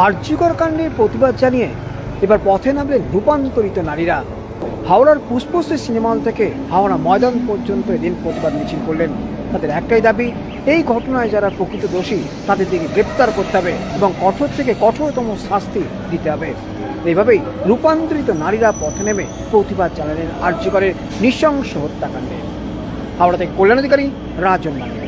আরজিকর কাণ্ডের প্রতিবাদ জানিয়ে এবার পথে নামলেন রূপান্তরিত নারীরা। হাওড়ার পুষ্পশ্রী সিনেমা হল থেকে হাওড়া ময়দান পর্যন্ত এদিন প্রতিবাদ মিছিল করলেন। তাদের একটাই দাবি, এই ঘটনায় যারা প্রকৃত দোষী তাদের দিকে গ্রেপ্তার করতে হবে এবং কঠোর থেকে কঠোরতম শাস্তি দিতে হবে। এইভাবেই রূপান্তরিত নারীরা পথে নেমে প্রতিবাদ চালালেন আরজিকরের নৃশংস হত্যাকাণ্ডে। হাওড়া থেকে কল্যাণ অধিকারী, রাজন বাংলা।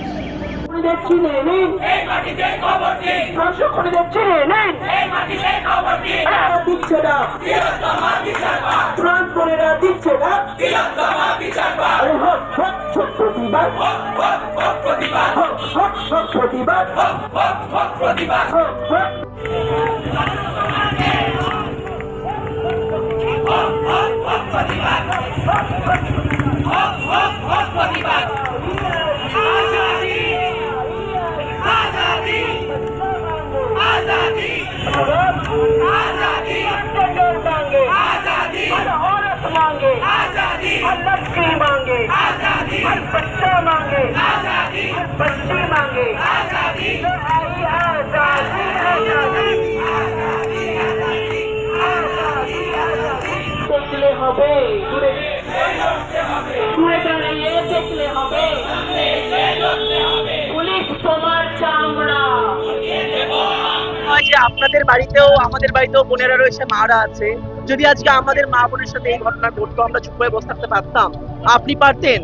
আপনাদের বাড়িতেও আমাদের বাড়িতেও বোনেরা রয়েছে, মারা আছে। যদি আজকে আমাদের মা বোনের সাথে এই ঘটনা ঘটতো, আমরা চুপ করে বসে থাকতে পারতাম? আপনি পারতেন?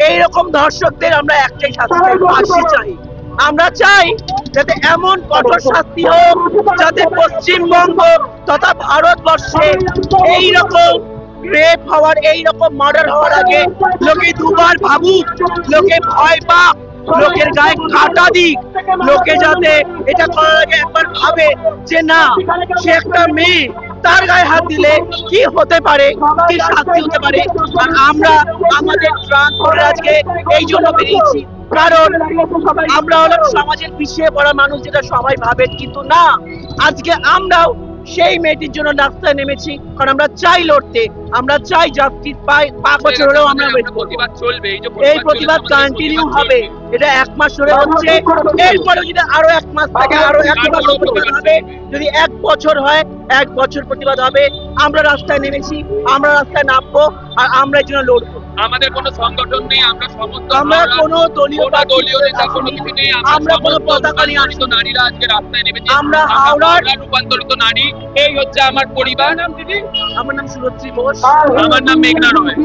এইরকম ধর্ষকদের আমরা একটাই শাস্তি চাই। আমরা চাই যাতে এমন কঠোর শাস্তি হোক যাতে পশ্চিমবঙ্গ তথা ভারতবর্ষে এইরকম রেপ হওয়ার, এইরকম মার্ডার হওয়ার আগে লোকে দুবার ভাবুক, লোকে ভয় পাক, লোকের গায়ে কাটা দিক, লোকে যাতে এটা করার আগে একবার ভাবে যে না, সে একটা মেয়ে, তার গায়ে হাত দিলে কি হতে পারে, কি শাস্তি হতে পারে। আর আমরা আমাদের ট্রান্স করে আজকে এই জন্য বেরিয়েছি, কারণ আমরা হলাম সমাজের পিছিয়ে পড়া মানুষ, যেটা সবাই ভাবেন, কিন্তু না, আজকে আমরাও সেই মেয়েটির জন্য রাস্তায় নেমেছি, কারণ আমরা চাই লড়তে, আমরা চাই জাস্টিস পাই। 5 বছর হলেও আমরা প্রতিবাদ চলবে, এই প্রতিবাদ কন্টিনিউ হবে। এটা 1 মাস ধরে হচ্ছে, এরপরে যদি আরো 1 মাস থাকে আরো 1 মাস প্রতিবাদ হবে, যদি 1 বছর হয় 1 বছর প্রতিবাদ হবে। আমরা রাস্তায় নেমেছি, আমরা রাস্তায় নামবো, আর আমরা এর জন্য লড়বো। আমাদের কোনো সংগঠন নেই, আমরা সমস্ত, আমরা কোনো দলীয় নেতা কোনো কিছু নেই, আমরা কোনো পতাকা নিয়ে আসি। নারীরা আজকে রাস্তায় নেমেছি, আমরা হাওড়ার রূপান্তরিত নারী। এই হচ্ছে আমার পরিবার। নাম দিদি? আমার নাম সুরশ্রী ঘোষ। আমার নাম মেঘনা রয়।